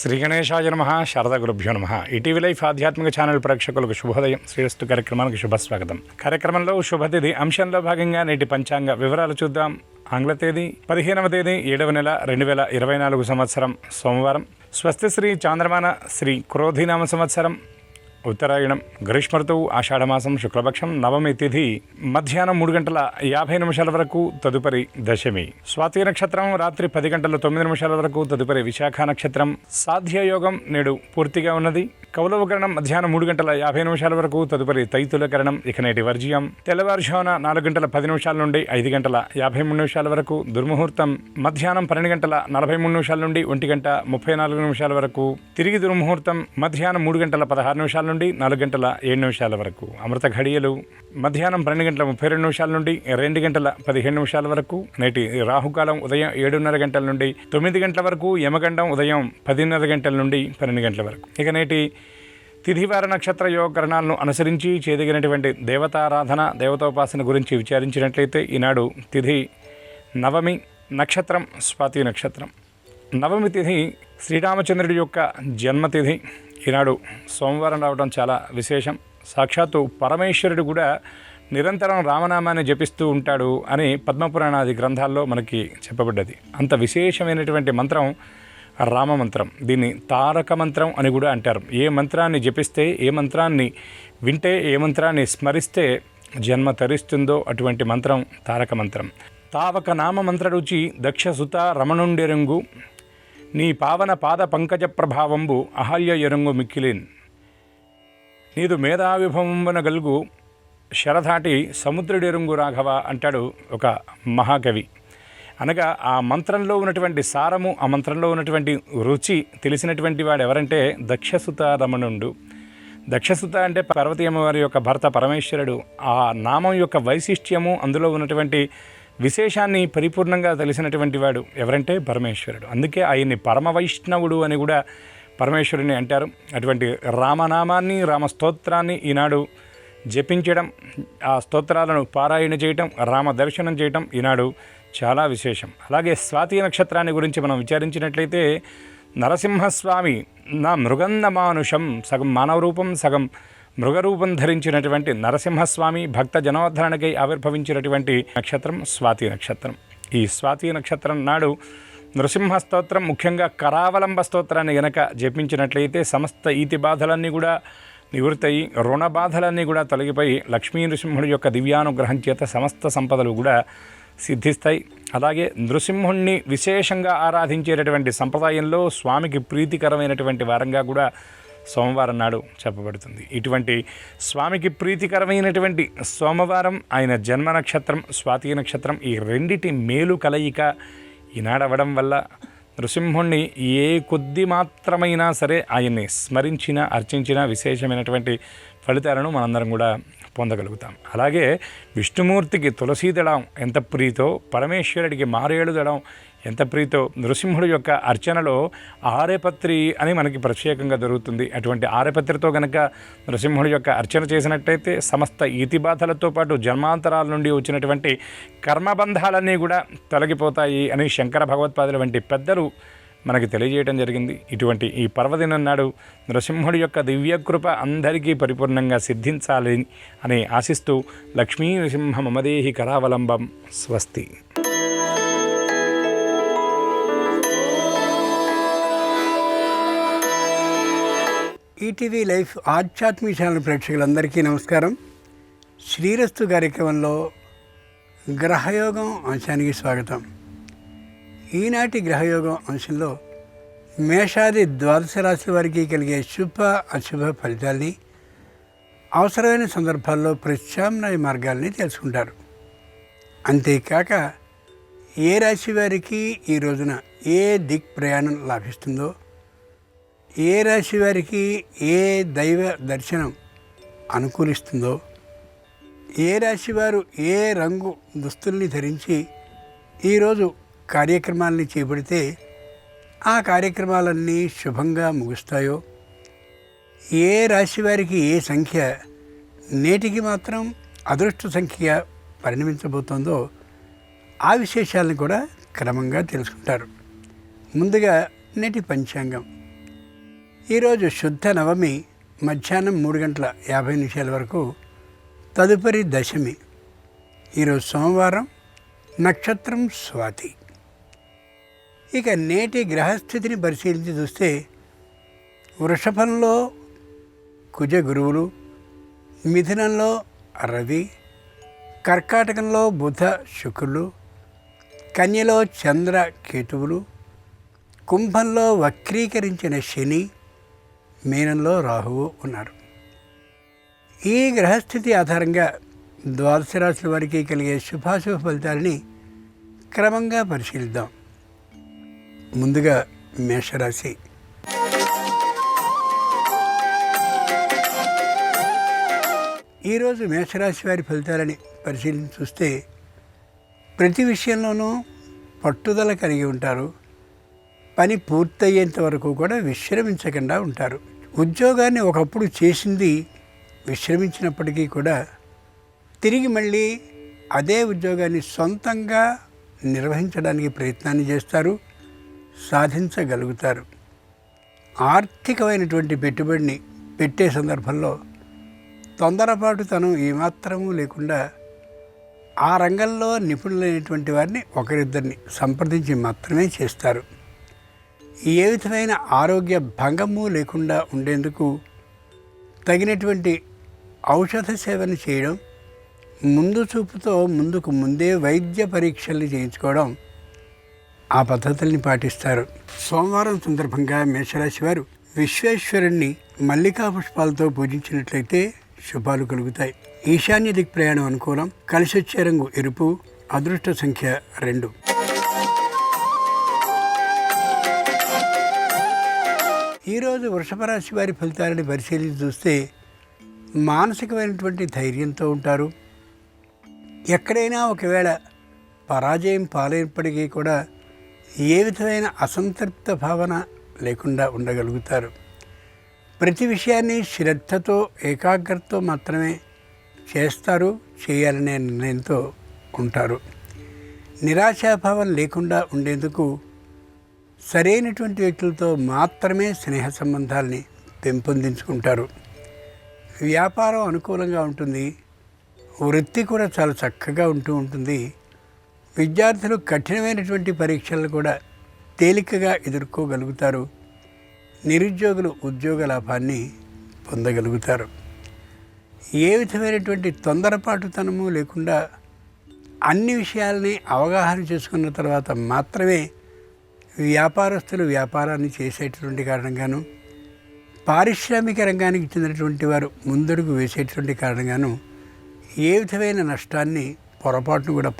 శ్రీ గణేశాయ నమః. శారదా గురుభ్యో నమః. ఈటీవీ లైఫ్ ఆధ్యాత్మిక ఛానల్ ప్రేక్షకులకు శుభోదయం. శ్రీరస్తు కార్యక్రమానికి శుభస్వాగతం. కార్యక్రమంలో శుభతిథి అంశంలో భాగంగా నేటి పంచాంగ వివరాలు చూద్దాం. ఆంగ్ల తేదీ 15వ తేదీ 7వ నెల 2024 సంవత్సరం సోమవారం. స్వస్తి శ్రీ చాంద్రమాన శ్రీ క్రోధినామ సంవత్సరం ఉత్తరాయణం. గ్రీష్మ ఋతువు ఆషాఢమాసం శుక్లపక్షం నవమి తిథి మధ్యాహ్నం 3:50 వరకు, తదుపరి దశమి. స్వాతి నక్షత్రం రాత్రి 10:09 వరకు, తదుపరి విశాఖ నక్షత్రం. సాధ్యయోగం నేడు పూర్తిగా ఉన్నది. కౌలవకరణం మధ్యాహ్నం 3:50 వరకు, తదుపరి తైతులకరణం. ఇక నేటి వర్జ్యం తెల్లవారుజామున 4:10 నుండి 5:53 వరకు. దుర్ముహూర్తం మధ్యాహ్నం 12:43 నుండి 1:34 వరకు. తిరిగి దుర్ముహూర్తం మధ్యాహ్నం 3:16 నుండి 4:07 వరకు. అమృత ఘడియలు మధ్యాహ్నం 12:32 నుండి 2:15 వరకు. నేటి రాహుకాలం ఉదయం 7:30 గంటల నుండి 9 గంటల వరకు. యమగండం ఉదయం 10:30 గంటల నుండి 12 గంటల వరకు. ఇక నేటి తిథివార నక్షత్ర యోగకరణాలను అనుసరించి చేయదగినటువంటి దేవతారాధన, దేవతోపాసన గురించి విచారించినట్లయితే ఈనాడు తిథి నవమి, నక్షత్రం స్వాతి నక్షత్రం. నవమి తిథి శ్రీరామచంద్రుడి యొక్క జన్మతిథి. ఈనాడు సోమవారం రావడం చాలా విశేషం. సాక్షాత్తు పరమేశ్వరుడు కూడా నిరంతరం రామనామాన్ని జపిస్తూ ఉంటాడు అని పద్మపురాణాది గ్రంథాల్లో మనకి చెప్పబడ్డది. అంత విశేషమైనటువంటి మంత్రం రామమంత్రం. దీన్ని తారక మంత్రం అని కూడా అంటారు. ఏ మంత్రాన్ని జపిస్తే, ఏ మంత్రాన్ని వింటే, ఏ మంత్రాన్ని స్మరిస్తే జన్మ తరిస్తుందో అటువంటి మంత్రం తారక మంత్రం. తావక నామ మంత్రరుచి దక్షసుత రమణుండెరుంగు నీ పావన పాద పంకజ ప్రభావంబు అహల్య ఎరుంగు మిక్కిలిన్ నీదు మేధావిభవంబున గల్గు శరధాటి సముద్రుడెరుంగు రాఘవ అంటాడు ఒక మహాకవి. అనగా ఆ మంత్రంలో ఉన్నటువంటి సారము, ఆ మంత్రంలో ఉన్నటువంటి రుచి తెలిసినటువంటి వాడు ఎవరంటే దక్షసుత రమణుండు. దక్షసుత అంటే పార్వతీ అమ్మవారి యొక్క భర్త పరమేశ్వరుడు. ఆ నామం యొక్క వైశిష్ట్యము, అందులో ఉన్నటువంటి విశేషాన్ని పరిపూర్ణంగా తెలిసినటువంటి వాడు ఎవరంటే పరమేశ్వరుడు. అందుకే ఆయన్ని పరమవైష్ణవుడు అని కూడా పరమేశ్వరుని అంటారు. అటువంటి రామనామాన్ని, రామస్తోత్రాన్ని ఈనాడు జపించడం, ఆ స్తోత్రాలను పారాయణ చేయటం, రామ దర్శనం చేయటం ఈనాడు చాలా విశేషం. అలాగే స్వాతి నక్షత్రాన్ని గురించి మనం విచారించినట్లయితే నరసింహస్వామి నా మృగంద మానుషం, సగం మానవ రూపం సగం మృగరూపం ధరించినటువంటి నరసింహస్వామి భక్త జనోద్ధరణకై ఆవిర్భవించినటువంటి నక్షత్రం స్వాతి నక్షత్రం. ఈ స్వాతి నక్షత్రం నాడు నృసింహ స్తోత్రం, ముఖ్యంగా కరావలంబ స్తోత్రాన్ని గనక జపించినట్లయితే సమస్త ఈతి బాధలన్నీ కూడా నివృత్తయి, రుణ బాధలన్నీ కూడా తొలగిపోయి లక్ష్మీ నృసింహుడి యొక్క దివ్యానుగ్రహం చేత సమస్త సంపదలు కూడా సిద్ధిస్తాయి. అలాగే నృసింహుణ్ణి విశేషంగా ఆరాధించేటటువంటి సంప్రదాయంలో స్వామికి ప్రీతికరమైనటువంటి వారంగా కూడా సోమవారం నాడు చెప్పబడుతుంది. ఇటువంటి స్వామికి ప్రీతికరమైనటువంటి సోమవారం, ఆయన జన్మ నక్షత్రం స్వాతి నక్షత్రం, ఈ రెండిటి మేలు కలయిక ఈనాడవడం వల్ల నృసింహుణ్ణి ఏ కొద్ది మాత్రమైనా సరే ఆయన్ని స్మరించినా, అర్చించినా విశేషమైనటువంటి ఫలితాలను మనందరం కూడా పొందగలుగుతాం. అలాగే విష్ణుమూర్తికి తులసీ దళం ఎంత ప్రీతో, పరమేశ్వరుడికి మారేడు దళం ఎంత ప్రీతో, నృసింహుడి యొక్క అర్చనలో ఆరేపత్రి అని మనకి ప్రత్యేకంగా దొరుకుతుంది. అటువంటి ఆరేపత్రితో కనుక నృసింహుడి యొక్క అర్చన చేసినట్టయితే సమస్త ఈతి బాధలతో పాటు జన్మాంతరాల నుండి వచ్చినటువంటి కర్మబంధాలన్నీ కూడా తొలగిపోతాయి అని శంకర భగవత్పాదుల వంటి పెద్దలు మనకి తెలియజేయడం జరిగింది. ఇటువంటి ఈ పర్వదినం నాడు నృసింహుడి యొక్క దివ్యకృప అందరికీ పరిపూర్ణంగా సిద్ధించాలి అని ఆశిస్తూ లక్ష్మీ నృసింహ మమదేహి కరావలంబం. స్వస్తి. ఈటీవీ లైఫ్ ఆధ్యాత్మిక ఛానల్ ప్రేక్షకులందరికీ నమస్కారం. శ్రీరస్తు కార్యక్రమంలో గ్రహయోగం అంశానికి స్వాగతం. ఈనాటి గ్రహయోగం అంశంలో మేషాది ద్వాదశ రాశుల వారికి కలిగే శుభ అశుభ ఫలితాల్ని, అవసరమైన సందర్భాల్లో ప్రత్యామ్నాయ మార్గాల్ని తెలుసుకుంటారు. అంతేకాక ఏ రాశి వారికి ఈ రోజున ఏ దిక్ ప్రయాణం లాభిస్తుందో, ఏ రాశి వారికి ఏ దైవ దర్శనం అనుకూలిస్తుందో, ఏ రాశి వారు ఏ రంగు దుస్తుల్ని ధరించి ఈరోజు కార్యక్రమాలని చేపడితే ఆ కార్యక్రమాలన్నీ శుభంగా ముగుస్తాయో, ఏ రాశి వారికి ఏ సంఖ్య నేటికి మాత్రం అదృష్ట సంఖ్యగా పరిణమించబోతోందో ఆ విశేషాలను కూడా క్రమంగా తెలుసుకుంటారు. ముందుగా నేటి పంచాంగం. ఈరోజు శుద్ధ నవమి మధ్యాహ్నం 3:50 వరకు, తదుపరి దశమి. ఈరోజు సోమవారం, నక్షత్రం స్వాతి. ఇక నేటి గ్రహస్థితిని పరిశీలించి చూస్తే వృషభంలో కుజ గురువులు, మిథునంలో రవి, కర్కాటకంలో బుధ శుక్రులు, కన్యలో చంద్ర కేతువులు, కుంభంలో వక్రీకరించిన శని, మీనంలో రాహువు ఉన్నారు. ఈ గ్రహస్థితి ఆధారంగా ద్వాదశ రాశుల వారికి కలిగే శుభాశుభ ఫలితాలని క్రమంగా పరిశీలిద్దాం. ముందుగా మేషరాశి. ఈరోజు మేషరాశి వారి ఫలితాలని పరిశీలించి చూస్తే ప్రతి విషయంలోనూ పట్టుదల కలిగి ఉంటారు. పని పూర్తయ్యేంత వరకు కూడా విశ్రమించకుండా ఉంటారు. ఉద్యోగాన్ని ఒకప్పుడు చేసింది విశ్రమించినప్పటికీ కూడా తిరిగి మళ్ళీ అదే ఉద్యోగాన్ని సొంతంగా నిర్వహించడానికి ప్రయత్నాన్ని చేస్తారు, సాధించగలుగుతారు. ఆర్థికమైనటువంటి పెట్టుబడిని పెట్టే సందర్భంలో తొందరపాటుతనం ఏమాత్రమూ లేకుండా ఆ రంగంలో నిపుణులైనటువంటి వారిని ఒకరిద్దరిని సంప్రదించి మాత్రమే చేస్తారు. ఏ విధమైన ఆరోగ్య భంగము లేకుండా ఉండేందుకు తగినటువంటి ఔషధ సేవను చేయడం, ముందు చూపుతో ముందే వైద్య పరీక్షలు చేయించుకోవడం, ఆ పద్ధతుల్ని పాటిస్తారు. సోమవారం సందర్భంగా మేషరాశి వారు విశ్వేశ్వరుణ్ణి మల్లికా పుష్పాలతో పూజించినట్లయితే శుభాలు కలుగుతాయి. ఈశాన్య దిక్ ప్రయాణం అనుకూలం. కలిసొచ్చే రంగు ఎరుపు. అదృష్ట సంఖ్య 2. ఈరోజు వృషభ రాశి వారి ఫలితాలను పరిశీలించి చూస్తే మానసికమైనటువంటి ధైర్యంతో ఉంటారు. ఎక్కడైనా ఒకవేళ పరాజయం పాలైనప్పటికీ కూడా ఏ విధమైన అసంతృప్త భావన లేకుండా ఉండగలుగుతారు. ప్రతి విషయాన్ని శ్రద్ధతో ఏకాగ్రతతో మాత్రమే చేస్తారు, చేయాలనే నిర్ణయంతో ఉంటారు. నిరాశాభావం లేకుండా ఉండేందుకు సరైనటువంటి వ్యక్తులతో మాత్రమే స్నేహ సంబంధాలని పెంపొందించుకుంటారు. వ్యాపారం అనుకూలంగా ఉంటుంది. వృత్తి కూడా చాలా చక్కగా ఉంటుంది. విద్యార్థులు కఠినమైనటువంటి పరీక్షలను కూడా తేలికగా ఎదుర్కోగలుగుతారు. నిరుద్యోగులు ఉద్యోగ లాభాన్ని పొందగలుగుతారు. ఏ విధమైనటువంటి తొందరపాటుతనము లేకుండా అన్ని విషయాలని అవగాహన చేసుకున్న తర్వాత మాత్రమే వ్యాపారస్తులు వ్యాపారాన్ని చేసేటటువంటి కారణంగాను, పారిశ్రామిక రంగానికి చెందినటువంటి వారు ముందడుగు వేసేటువంటి కారణంగాను ఏ విధమైన నష్టాన్ని పొరపాటును కూడా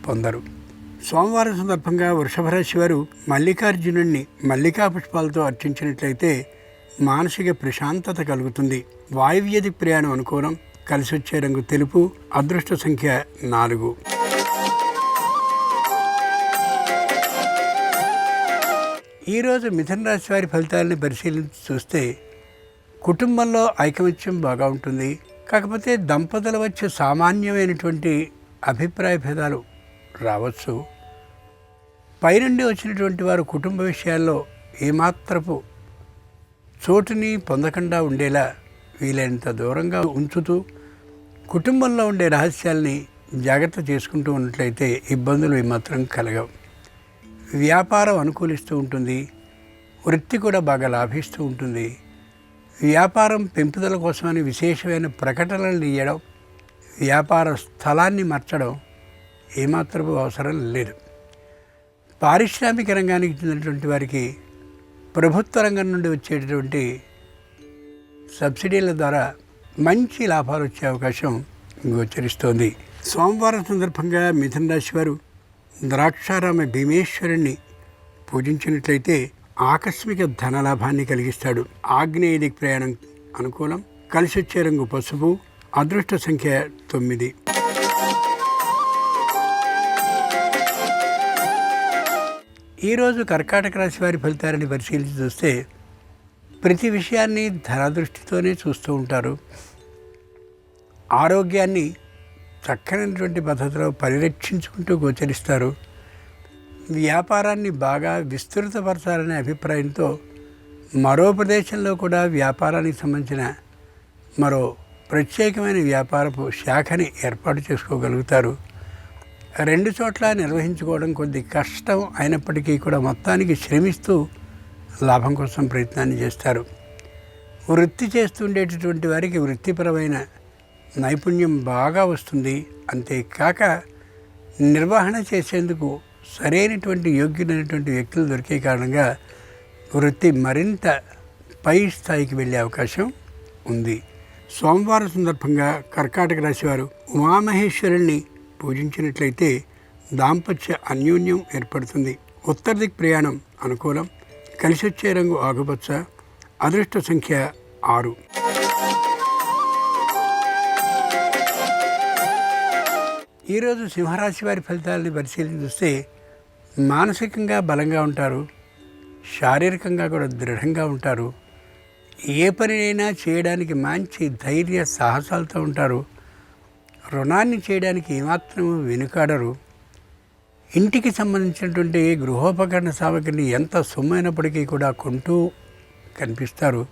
పొందరు. సోమవారం సందర్భంగా వృషభ రాశి వారు మల్లికార్జునుడిని మల్లికా పుష్పాలతో అర్చించినట్లయితే మానసిక ప్రశాంతత కలుగుతుంది. వాయువ్య దిక్ ప్రయాణం అనుకూలం. కలిసొచ్చే రంగు తెలుపు. అదృష్ట సంఖ్య 4. ఈరోజు మిథున రాశి వారి ఫలితాలను పరిశీలించి చూస్తే కుటుంబంలో ఐకమత్యం బాగా ఉంటుంది. కాకపోతే దంపతుల వచ్చే సామాన్యమైనటువంటి అభిప్రాయ భేదాలు రావచ్చు. పైనుండి వచ్చినటువంటి వారు కుటుంబ విషయాల్లో ఏమాత్రపు చోటుని పొందకుండా ఉండేలా వీలైనంత దూరంగా ఉంచుతూ కుటుంబంలో ఉండే రహస్యాల్ని జాగ్రత్త చేసుకుంటూ ఉన్నట్లయితే ఇబ్బందులు ఏమాత్రం కలగవు. వ్యాపారం అనుకూలిస్తూ ఉంటుంది. వృత్తి కూడా బాగా లాభిస్తూ ఉంటుంది. వ్యాపారం పెంపుదల కోసమని విశేషమైన ప్రకటనలు ఇవ్వడం, వ్యాపార స్థలాన్ని మార్చడం ఏమాత్రపు అవసరం లేదు. పారిశ్రామిక రంగానికి చెందినటువంటి వారికి ప్రభుత్వ రంగం నుండి వచ్చేటటువంటి సబ్సిడీల ద్వారా మంచి లాభాలు వచ్చే అవకాశం గోచరిస్తోంది. సోమవారం సందర్భంగా మిథున రాశి వారు ద్రాక్షారామ భీమేశ్వరుణ్ణి పూజించినట్లయితే ఆకస్మిక ధనలాభాన్ని కలిగిస్తాడు. ఆగ్నేయ దిక్ ప్రయాణం అనుకూలం. కలిసొచ్చే రంగు పసుపు. అదృష్ట సంఖ్య 9. ఈరోజు కర్కాటక రాశి వారి ఫలితాలని పరిశీలించి చూస్తే ప్రతి విషయాన్ని ధనదృష్టితోనే చూస్తూ ఉంటారు. ఆరోగ్యాన్ని చక్కనైనటువంటి పద్ధతిలో పరిరక్షించుకుంటూ గోచరిస్తారు. వ్యాపారాన్ని బాగా విస్తృతపరచాలనే అభిప్రాయంతో మరో ప్రదేశంలో కూడా వ్యాపారానికి సంబంధించిన మరో ప్రత్యేకమైన వ్యాపారపు శాఖని ఏర్పాటు చేసుకోగలుగుతారు. రెండు చోట్ల నిర్వహించుకోవడం కొద్ది కష్టం అయినప్పటికీ కూడా మొత్తానికి శ్రమిస్తూ లాభం కోసం ప్రయత్నాన్ని చేస్తారు. వృత్తి చేస్తుండేటటువంటి వారికి వృత్తిపరమైన నైపుణ్యం బాగా వస్తుంది. అంతేకాక నిర్వహణ చేసేందుకు సరైనటువంటి యోగ్యులైనటువంటి వ్యక్తులు దొరికే కారణంగా వృత్తి మరింత పై స్థాయికి వెళ్ళే అవకాశం ఉంది. సోమవారం సందర్భంగా కర్కాటక రాశి వారు ఉమామహేశ్వరుణ్ణి పూజించినట్లయితే దాంపత్య అన్యోన్యం ఏర్పడుతుంది. ఉత్తర దిక్ ప్రయాణం అనుకూలం. కలిసి వచ్చే రంగు ఆకుపచ్చ. అదృష్ట సంఖ్య 6. ఈరోజు సింహరాశి వారి ఫలితాలని పరిశీలన చూస్తే మానసికంగా బలంగా ఉంటారు, శారీరకంగా కూడా దృఢంగా ఉంటారు. ఏ పనినైనా చేయడానికి మంచి ధైర్య సాహసాలతో ఉంటారు. రుణాన్ని చేయడానికి ఏమాత్రం వెనుకాడరు. ఇంటికి సంబంధించినటువంటి గృహోపకరణ సామగ్రిని ఎంత సొమ్మైనప్పటికీ కూడా కొంటూ కనిపిస్తారు.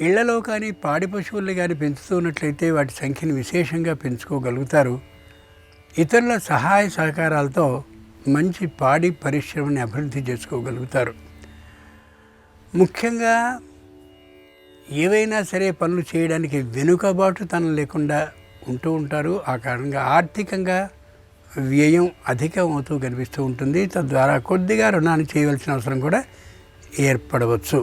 ఇళ్లలో కానీ పాడి పశువుల్ని కానీ పెంచుతూ ఉన్నట్లయితే వాటి సంఖ్యను విశేషంగా పెంచుకోగలుగుతారు. ఇతరుల సహాయ సహకారాలతో మంచి పాడి పరిశ్రమని అభివృద్ధి చేసుకోగలుగుతారు. ముఖ్యంగా ఏవైనా సరే పనులు చేయడానికి వెనుకబాటుతనం లేకుండా ఉంటూ ఉంటారు. ఆ కారణంగా ఆర్థికంగా వ్యయం అధికం అవుతూ కనిపిస్తూ ఉంటుంది. తద్వారా కొద్దిగా రుణాన్ని చేయవలసిన అవసరం కూడా ఏర్పడవచ్చు.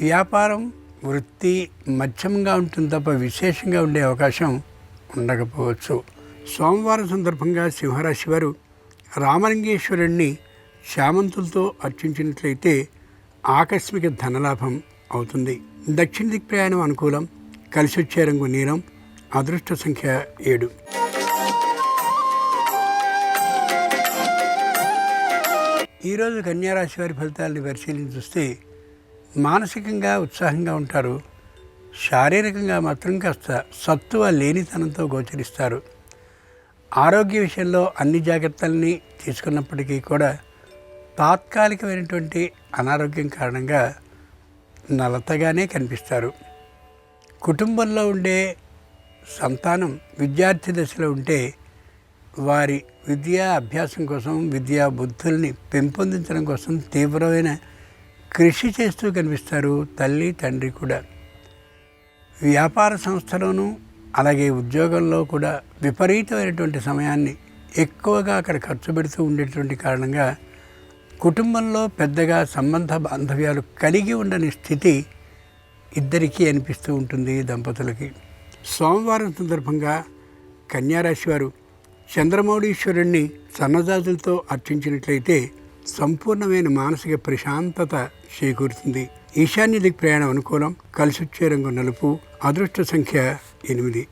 వ్యాపారం వృత్తి మధ్యమంగా ఉంటుంది తప్ప విశేషంగా ఉండే అవకాశం ఉండకపోవచ్చు. సోమవారం సందర్భంగా సింహరాశి వారు రామలింగేశ్వరుణ్ణి చామంతులతో అర్చించినట్లయితే ఆకస్మిక ధనలాభం అవుతుంది. దక్షిణ దిక్ ప్రయాణం అనుకూలం. కలిసి వచ్చే రంగు నీలం. అదృష్ట సంఖ్య 7. ఈరోజు కన్యారాశి వారి ఫలితాలని పరిశీలించి చూస్తే మానసికంగా ఉత్సాహంగా ఉంటారు. శారీరకంగా మాత్రం కాస్త సత్తువ లేనితనంతో గోచరిస్తారు. ఆరోగ్య విషయంలో అన్ని జాగ్రత్తల్ని తీసుకున్నప్పటికీ కూడా తాత్కాలికమైనటువంటి అనారోగ్యం కారణంగా నలతగానే కనిపిస్తారు. కుటుంబంలో ఉండే సంతానం విద్యార్థి దశలో ఉంటే వారి విద్యా అభ్యాసం కోసం విద్యా బుద్ధుల్ని పెంపొందించడం కోసం తీవ్రమైన కృషి చేస్తూ కనిపిస్తారు తల్లి తండ్రి కూడా. వ్యాపార సంస్థలోనూ అలాగే ఉద్యోగంలో కూడా విపరీతమైనటువంటి సమయాన్ని ఎక్కువగా అక్కడ ఖర్చు పెడుతూ ఉండేటువంటి కారణంగా కుటుంబంలో పెద్దగా సంబంధ బాంధవ్యాలు కలిగి ఉండని స్థితి ఇద్దరికీ అనిపిస్తూ ఉంటుంది దంపతులకి. సోమవారం సందర్భంగా కన్యారాశి వారు చంద్రమౌళీశ్వరుణ్ణి సన్నజాజులతో అర్చించినట్లయితే సంపూర్ణమైన మానసిక ప్రశాంతత చేకూరుతుంది. ఈశాన్య దిక్ ప్రయాణం అనుకూలం. కలిసి వచ్చే రంగు నలుపు. అదృష్ట సంఖ్య 8.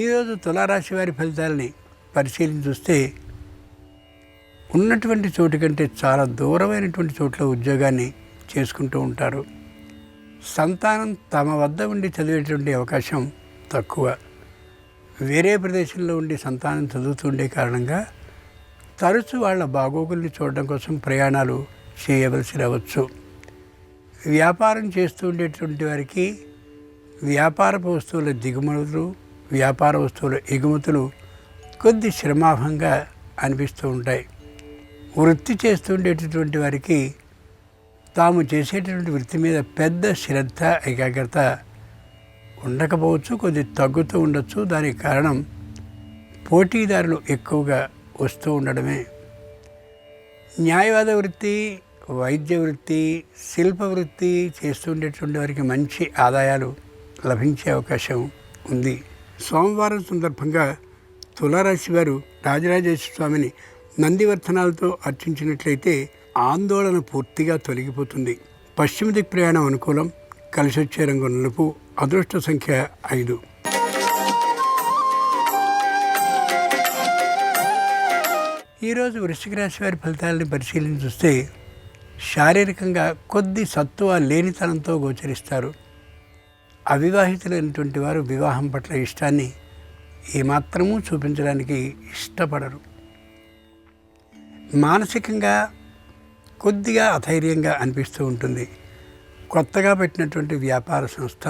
ఈరోజు తులారాశి వారి ఫలితాలని పరిశీలించి చూస్తే ఉన్నటువంటి చోటు కంటే చాలా దూరమైనటువంటి చోట్ల ఉద్యోగాన్ని చేసుకుంటూ ఉంటారు. సంతానం తమ వద్ద ఉండి చదివేటువంటి అవకాశం తక్కువ. వేరే ప్రదేశంలో ఉండి సంతానం చదువుతుండే కారణంగా తరచూ వాళ్ళ బాగోగుల్ని చూడడం కోసం ప్రయాణాలు చేయవలసి రావచ్చు. వ్యాపారం చేస్తూ ఉండేటువంటి వారికి వ్యాపారపు వస్తువుల దిగుమతులు వ్యాపార వస్తువుల ఎగుమతులు కొద్ది శ్రమాభంగా అనిపిస్తూ ఉంటాయి. వృత్తి చేస్తుండేటటువంటి వారికి తాము చేసేటటువంటి వృత్తి మీద పెద్ద శ్రద్ధ ఏకాగ్రత ఉండకపోవచ్చు, కొద్ది తగ్గుతూ ఉండొచ్చు. దానికి కారణం పోటీదారులు ఎక్కువగా వస్తూ ఉండడమే. న్యాయవాద వృత్తి, వైద్య వృత్తి, శిల్ప వృత్తి చేస్తుండేటువంటి వారికి మంచి ఆదాయాలు లభించే అవకాశం ఉంది. సోమవారం సందర్భంగా తులారాశి వారు రాజరాజేశ్వర స్వామిని నందివర్ధనాలతో అర్చించినట్లయితే ఆందోళన పూర్తిగా తొలగిపోతుంది. పశ్చిమ దిక్ ప్రయాణం అనుకూలం. కలిసి వచ్చే రంగు నలుపు. అదృష్ట సంఖ్య 5. ఈరోజు వృశ్చిక రాశి వారి ఫలితాలని పరిశీలించి చూస్తే శారీరకంగా కొద్ది సత్తువ లేనితనంతో గోచరిస్తారు. అవివాహితులైనటువంటి వారు వివాహం పట్ల ఇష్టాన్ని ఏమాత్రమూ చూపించడానికి ఇష్టపడరు. మానసికంగా కొద్దిగా అధైర్యంగా అనిపిస్తూ ఉంటుంది. కొత్తగా పెట్టినటువంటి వ్యాపార సంస్థ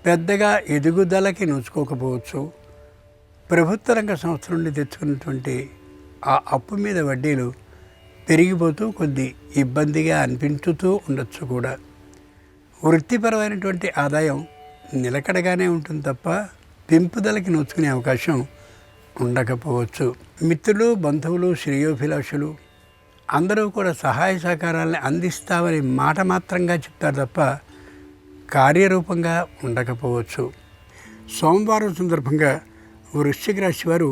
పెద్దగా ఎదుగుదలకి నోచుకోకపోవచ్చు. ప్రభుత్వ రంగ సంస్థ నుండి తెచ్చుకున్నటువంటి ఆ అప్పు మీద వడ్డీలు పెరిగిపోతూ కొద్ది ఇబ్బందిగా అనిపించుతూ ఉండొచ్చు కూడా. వృత్తిపరమైనటువంటి ఆదాయం నిలకడగానే ఉంటుంది తప్ప పెంపుదలకి నోచుకునే అవకాశం ఉండకపోవచ్చు. మిత్రులు, బంధువులు, శ్రేయోభిలాషులు అందరూ కూడా సహాయ సహకారాలను అందిస్తామని మాట మాత్రంగా చెప్తారు తప్ప కార్యరూపంగా ఉండకపోవచ్చు. సోమవారం సందర్భంగా వృశ్చిక రాశి వారు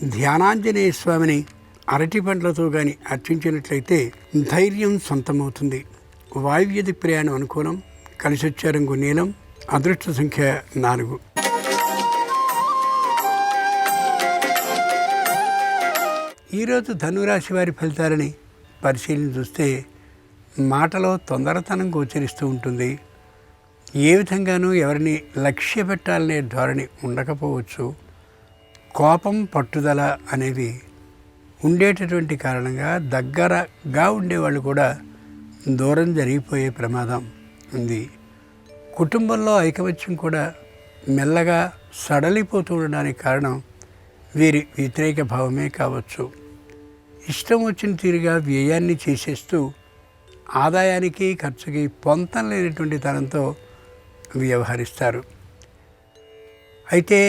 ధ్యానాంజనేయ స్వామిని అరటి పండ్లతో కానీ అర్చించినట్లయితే ధైర్యం సొంతమవుతుంది. వాయువ్యది ప్రయాణం అనుకూలం. కలిసొచ్చే రంగు నీలం. అదృష్ట సంఖ్య 4. ఈరోజు ధనురాశి వారి ఫలితాలని పరిశీలన చూస్తే మాటలో తొందరతనం గోచరిస్తూ ఉంటుంది. ఏ విధంగానూ ఎవరిని లక్ష్య పెట్టాలనే ధోరణి ఉండకపోవచ్చు. కోపం, పట్టుదల అనేవి ఉండేటటువంటి కారణంగా దగ్గరగా ఉండేవాళ్ళు కూడా దూరం జరిగిపోయే ప్రమాదం ఉంది. కుటుంబంలో ఐకమత్యం కూడా మెల్లగా సడలిపోతూ ఉండడానికి కారణం వీరి వ్యతిరేక భావమే కావచ్చు. ఇష్టం వచ్చిన తీరుగా వ్యయాన్ని చేసేస్తూ ఆదాయానికి ఖర్చుకి పొంతం లేనటువంటి తనంతో వ్యవహరిస్తారు. అయితే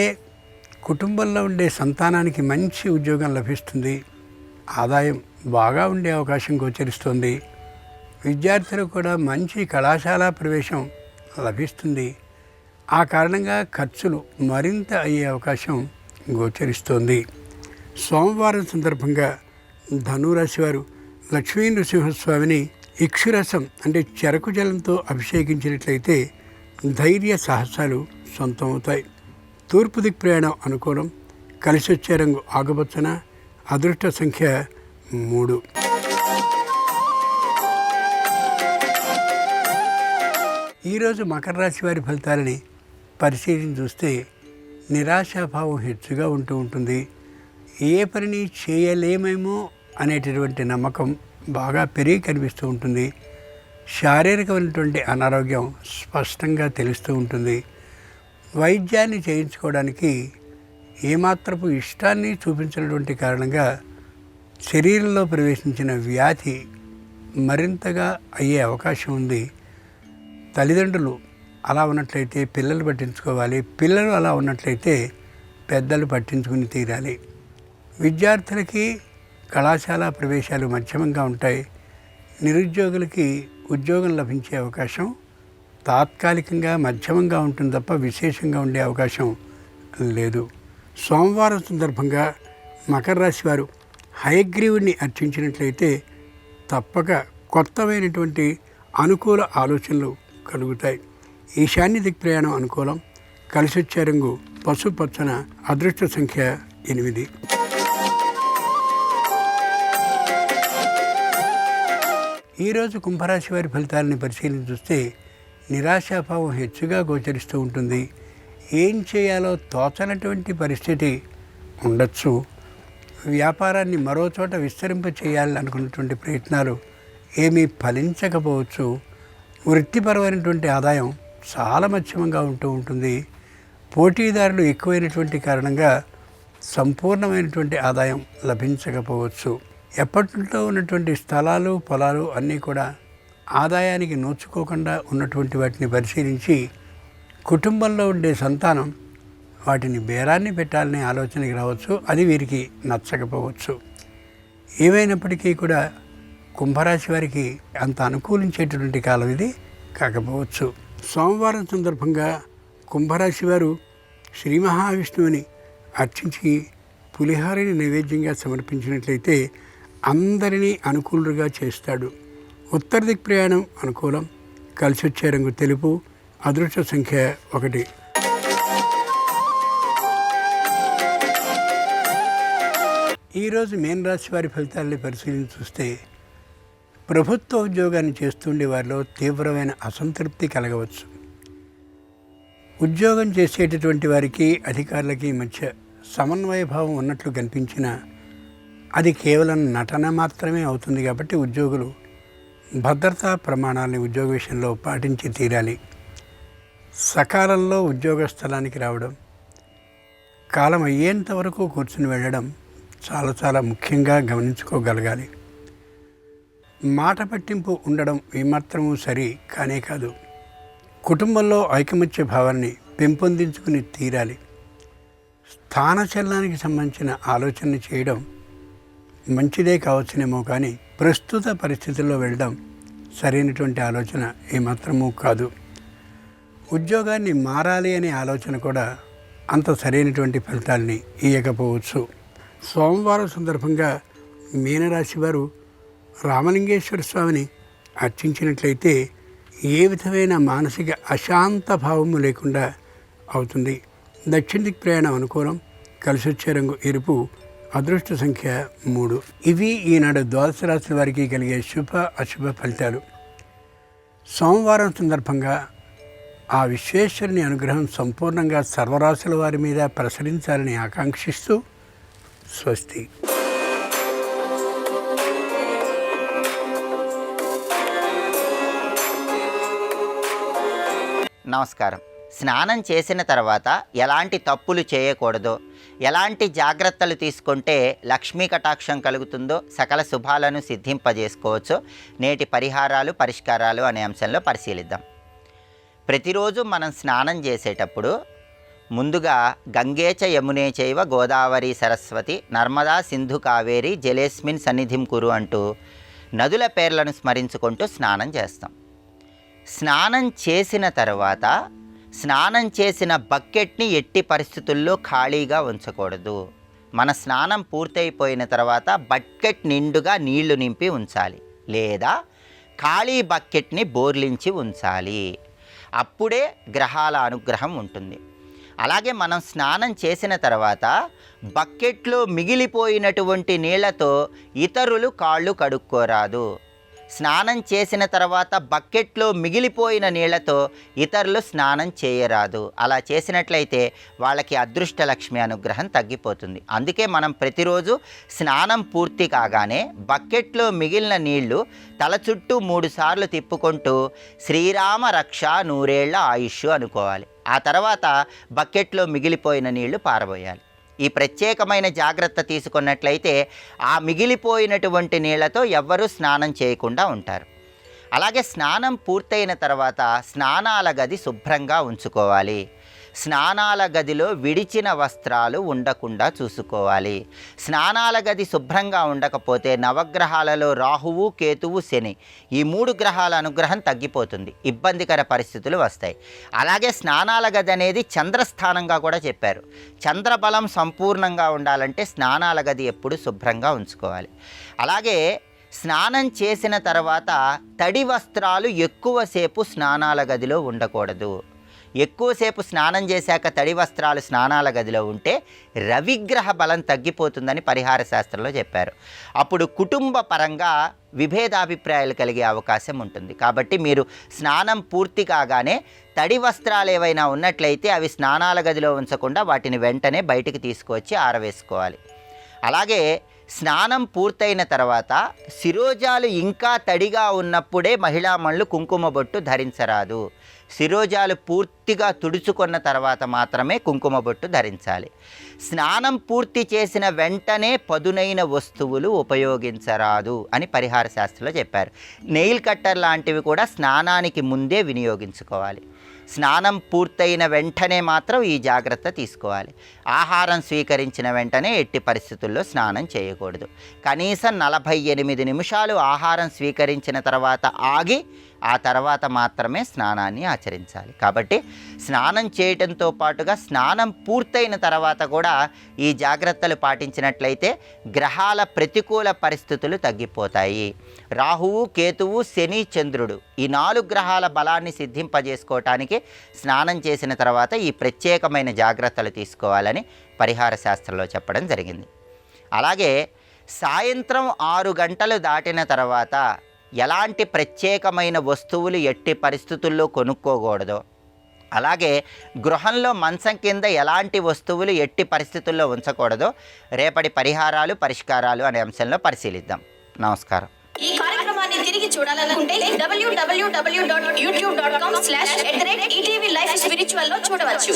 కుటుంబంలో ఉండే సంతానానికి మంచి ఉద్యోగం లభిస్తుంది. ఆదాయం బాగా ఉండే అవకాశం గోచరిస్తుంది. విద్యార్థులకు కూడా మంచి కళాశాల ప్రవేశం లభిస్తుంది. ఆ కారణంగా ఖర్చులు మరింత అయ్యే అవకాశం గోచరిస్తోంది. సోమవారం సందర్భంగా ధనురాశి వారు లక్ష్మీ నృసింహస్వామిని ఇక్షురసం అంటే చెరకు జలంతో అభిషేకించినట్లయితే ధైర్య సాహసాలు సొంతమవుతాయి. తూర్పు దిక్ ప్రయాణం అనుకూలం. కలిసొచ్చే రంగు ఆకుపచ్చన. అదృష్ట సంఖ్య 3. ఈరోజు మకర రాశి వారి ఫలితాలని పరిశీలన చూస్తే నిరాశాభావం హెచ్చుగా ఉంటూ ఉంటుంది. ఏ పనిని చేయలేమేమో అనేటటువంటి నమ్మకం బాగా పెరిగి కనిపిస్తూ ఉంటుంది. శారీరకమైనటువంటి అనారోగ్యం స్పష్టంగా తెలుస్తూ ఉంటుంది. వైద్యాన్ని చేయించుకోవడానికి ఏమాత్రపు ఇష్టాన్ని చూపించినటువంటి కారణంగా శరీరంలో ప్రవేశించిన వ్యాధి మరింతగా అయ్యే అవకాశం ఉంది. తల్లిదండ్రులు అలా ఉన్నట్లయితే పిల్లలు పట్టించుకోవాలి. పిల్లలు అలా ఉన్నట్లయితే పెద్దలు పట్టించుకుని తీరాలి. విద్యార్థులకి కళాశాల ప్రవేశాలు మధ్యమంగా ఉంటాయి. నిరుద్యోగులకి ఉద్యోగం లభించే అవకాశం తాత్కాలికంగా మధ్యమంగా ఉంటుంది తప్ప విశేషంగా ఉండే అవకాశం లేదు. సోమవారం సందర్భంగా మకర రాశి వారు హయగ్రీవుడిని అర్చించినట్లయితే తప్పక కొత్తమైనటువంటి అనుకూల ఆలోచనలు కలుగుతాయి. ఈశాన్య దిక్ ప్రయాణం అనుకూలం. కలిసొచ్చే రంగు పసుపచ్చన. అదృష్ట సంఖ్య 8. ఈరోజు కుంభరాశి వారి ఫలితాలని పరిశీలన చూస్తే నిరాశాభావం హెచ్చుగా గోచరిస్తూ ఉంటుంది. ఏం చేయాలో తోచనటువంటి పరిస్థితి ఉండొచ్చు. వ్యాపారాన్ని మరో చోట విస్తరింప చేయాలని అనుకున్నటువంటి ప్రయత్నాలు ఏమీ ఫలించకపోవచ్చు. వృత్తిపరమైనటువంటి ఆదాయం చాలా మధ్యమంగా ఉంటూ ఉంటుంది. పోటీదారులు ఎక్కువైనటువంటి కారణంగా సంపూర్ణమైనటువంటి ఆదాయం లభించకపోవచ్చు. ఎప్పటిలో ఉన్నటువంటి స్థలాలు, పొలాలు అన్నీ కూడా ఆదాయానికి నోచుకోకుండా ఉన్నటువంటి వాటిని పరిశీలించి కుటుంబంలో ఉండే సంతానం వాటిని బేరాన్ని పెట్టాలనే ఆలోచనకి రావచ్చు. అది వీరికి నచ్చకపోవచ్చు. ఏమైనప్పటికీ కూడా కుంభరాశి వారికి అంత అనుకూలించేటటువంటి కాలం ఇది కాకపోవచ్చు. సోమవారం సందర్భంగా కుంభరాశి వారు శ్రీ మహావిష్ణువుని అర్చించి పులిహారని నైవేద్యంగా సమర్పించినట్లయితే అందరినీ అనుకూలుగా చేస్తాడు. ఉత్తర దిక్ ప్రయాణం అనుకూలం. కలిసొచ్చే రంగు తెలుపు. అదృష్ట సంఖ్య 1. ఈరోజు మీన రాశి వారి ఫలితాలని పరిశీలన చూస్తే ప్రభుత్వ ఉద్యోగాన్ని చేస్తుండే వారిలో తీవ్రమైన అసంతృప్తి కలగవచ్చు. ఉద్యోగం చేసేటటువంటి వారికి అధికారులకి మధ్య సమన్వయ భావం ఉన్నట్లు కనిపించిన అది కేవలం నటన మాత్రమే అవుతుంది. కాబట్టి ఉద్యోగులు భద్రతా ప్రమాణాలని ఉద్యోగ విషయంలో పాటించి తీరాలి. సకాలంలో ఉద్యోగ స్థలానికి రావడం, కాలం అయ్యేంత వరకు కూర్చుని వెళ్ళడం చాలా చాలా ముఖ్యంగా గమనించుకోగలగాలి. మాట పట్టింపు ఉండడం ఏమాత్రమూ సరి కానే కాదు. కుటుంబంలో ఐకమత్య భావాన్ని పెంపొందించుకుని తీరాలి. స్థానచలనానికి సంబంధించిన ఆలోచన చేయడం మంచిదే కావచ్చునేమో, కానీ ప్రస్తుత పరిస్థితుల్లో వెళ్ళడం సరైనటువంటి ఆలోచన ఏమాత్రమూ కాదు. ఉద్యోగాన్ని మారాలి అనే ఆలోచన కూడా అంత సరైనటువంటి ఫలితాలని ఇవ్వకపోవచ్చు. సోమవారం సందర్భంగా మీనరాశి వారు రామలింగేశ్వర స్వామిని అర్చించినట్లయితే ఏ విధమైన మానసిక అశాంత భావము లేకుండా అవుతుంది. దక్షిణ దిక్ ప్రయాణం అనుకూలం. కలిసొచ్చే రంగు ఎరుపు. అదృష్ట సంఖ్య 3. ఇవి ఈనాడు ద్వాదశ రాశుల వారికి కలిగే శుభ అశుభ ఫలితాలు. సోమవారం సందర్భంగా ఆ విశ్వేశ్వరుని అనుగ్రహం సంపూర్ణంగా సర్వరాశుల వారి మీద ప్రసరించాలని ఆకాంక్షిస్తూ స్వస్తి. నమస్కారం. స్నానం చేసిన తర్వాత ఎలాంటి తప్పులు చేయకూడదో, ఎలాంటి జాగ్రత్తలు తీసుకుంటే లక్ష్మీ కటాక్షం కలుగుతుందో, సకల శుభాలను సిద్ధింపజేసుకోవచ్చో నేటి పరిష్కారాలు అనే అంశంలో పరిశీలిద్దాం. ప్రతిరోజు మనం స్నానం చేసేటప్పుడు ముందుగా గంగేచ యమునే చైవ గోదావరి సరస్వతి నర్మదా సింధు కావేరి జలేస్మిన్ సన్నిధిం కురు అంటూ నదుల పేర్లను స్మరించుకుంటూ స్నానం చేస్తాం. స్నానం చేసిన తర్వాత స్నానం చేసిన బకెట్ని ఎట్టి పరిస్థితుల్లో ఖాళీగా ఉంచకూడదు. మన స్నానం పూర్తయిపోయిన తర్వాత బకెట్ నిండుగా నీళ్లు నింపి ఉంచాలి, లేదా ఖాళీ బకెట్ని బోర్లించి ఉంచాలి. అప్పుడే గ్రహాల అనుగ్రహం ఉంటుంది. అలాగే మనం స్నానం చేసిన తర్వాత బకెట్లో మిగిలిపోయినటువంటి నీళ్లతో ఇతరులు కాళ్ళు కడుక్కోరాదు. స్నానం చేసిన తర్వాత బకెట్లో మిగిలిపోయిన నీళ్లతో ఇతరులు స్నానం చేయరాదు. అలా చేసినట్లయితే వాళ్ళకి అదృష్ట లక్ష్మి అనుగ్రహం తగ్గిపోతుంది. అందుకే మనం ప్రతిరోజు స్నానం పూర్తి కాగానే బకెట్లో మిగిలిన నీళ్లు తల చుట్టూ 3 సార్లు తిప్పుకుంటూ శ్రీరామ రక్ష 100 ఏళ్ల ఆయుష్ అనుకోవాలి. ఆ తర్వాత బకెట్లో మిగిలిపోయిన నీళ్లు పారబోయాలి. ఈ ప్రత్యేకమైన జాగ్రత్త తీసుకున్నట్లయితే ఆ మిగిలిపోయినటువంటి నీళ్లతో ఎవ్వరూ స్నానం చేయకుండా ఉంటారు. అలాగే స్నానం పూర్తయిన తర్వాత స్నానాల గది శుభ్రంగా ఉంచుకోవాలి. స్నానాల గదిలో విడిచిన వస్త్రాలు ఉండకుండా చూసుకోవాలి. స్నానాల గది శుభ్రంగా ఉండకపోతే నవగ్రహాలలో రాహువు, కేతువు, శని ఈ 3 గ్రహాల అనుగ్రహం తగ్గిపోతుంది. ఇబ్బందికర పరిస్థితులు వస్తాయి. అలాగే స్నానాల గది అనేది చంద్రస్థానంగా కూడా చెప్పారు. చంద్రబలం సంపూర్ణంగా ఉండాలంటే స్నానాల గది ఎప్పుడు శుభ్రంగా ఉంచుకోవాలి. అలాగే స్నానం చేసిన తర్వాత తడి వస్త్రాలు ఎక్కువసేపు స్నానాల గదిలో ఉండకూడదు. ఎక్కువసేపు స్నానం చేశాక తడి వస్త్రాలు స్నానాల గదిలో ఉంటే రవిగ్రహ బలం తగ్గిపోతుందని పరిహార శాస్త్రంలో చెప్పారు. అప్పుడు కుటుంబ పరంగా విభేదాభిప్రాయాలు కలిగే అవకాశం ఉంటుంది. కాబట్టి మీరు స్నానం పూర్తి కాగానే తడి వస్త్రాలు ఏవైనా ఉన్నట్లయితే అవి స్నానాల గదిలో ఉంచకుండా వాటిని వెంటనే బయటికి తీసుకువచ్చి ఆరవేసుకోవాలి. అలాగే స్నానం పూర్తయిన తర్వాత శిరోజాలు ఇంకా తడిగా ఉన్నప్పుడే మహిళామణులు కుంకుమ బొట్టు ధరించరాదు. శిరోజాలు పూర్తిగా తుడుచుకున్న తర్వాత మాత్రమే కుంకుమ బొట్టు ధరించాలి. స్నానం పూర్తి చేసిన వెంటనే పదునైన వస్తువులు ఉపయోగించరాదు అని పరిహార శాస్త్రంలో చెప్పారు. నెయిల్ కట్టర్ లాంటివి కూడా స్నానానికి ముందే వినియోగించుకోవాలి. స్నానం పూర్తయిన వెంటనే మాత్రం ఈ జాగ్రత్త తీసుకోవాలి. ఆహారం స్వీకరించిన వెంటనే ఎట్టి పరిస్థితుల్లో స్నానం చేయకూడదు. కనీసం 48 నిమిషాలు ఆహారం స్వీకరించిన తర్వాత ఆగి ఆ తర్వాత మాత్రమే స్నానాన్ని ఆచరించాలి. కాబట్టి స్నానం చేయడంతో పాటుగా స్నానం పూర్తయిన తర్వాత కూడా ఈ జాగ్రత్తలు పాటించినట్లయితే గ్రహాల ప్రతికూల పరిస్థితులు తగ్గిపోతాయి. రాహువు, కేతువు, శని, చంద్రుడు ఈ 4 గ్రహాల బలాన్ని సిద్ధింపజేసుకోవటానికి స్నానం చేసిన తర్వాత ఈ ప్రత్యేకమైన జాగ్రత్తలు తీసుకోవాలని పరిహార శాస్త్రంలో చెప్పడం జరిగింది. అలాగే సాయంత్రం 6 గంటలు దాటిన తర్వాత ఎలాంటి ప్రత్యేకమైన వస్తువులు ఎట్టి పరిస్థితుల్లో కొనుక్కోకూడదో అలాగే గృహంలో మంచం కింద ఎలాంటి వస్తువులు ఎట్టి పరిస్థితుల్లో ఉంచకూడదు. రేపటి పరిహారాలు పరిష్కారాలు అనే అంశంలో పరిశీలిద్దాం. నమస్కారం. ఈ కార్యక్రమాన్ని తిరిగి చూడాలనుకుంటే www.youtube.com/ETV Life Spiritual లో చూడవచ్చు.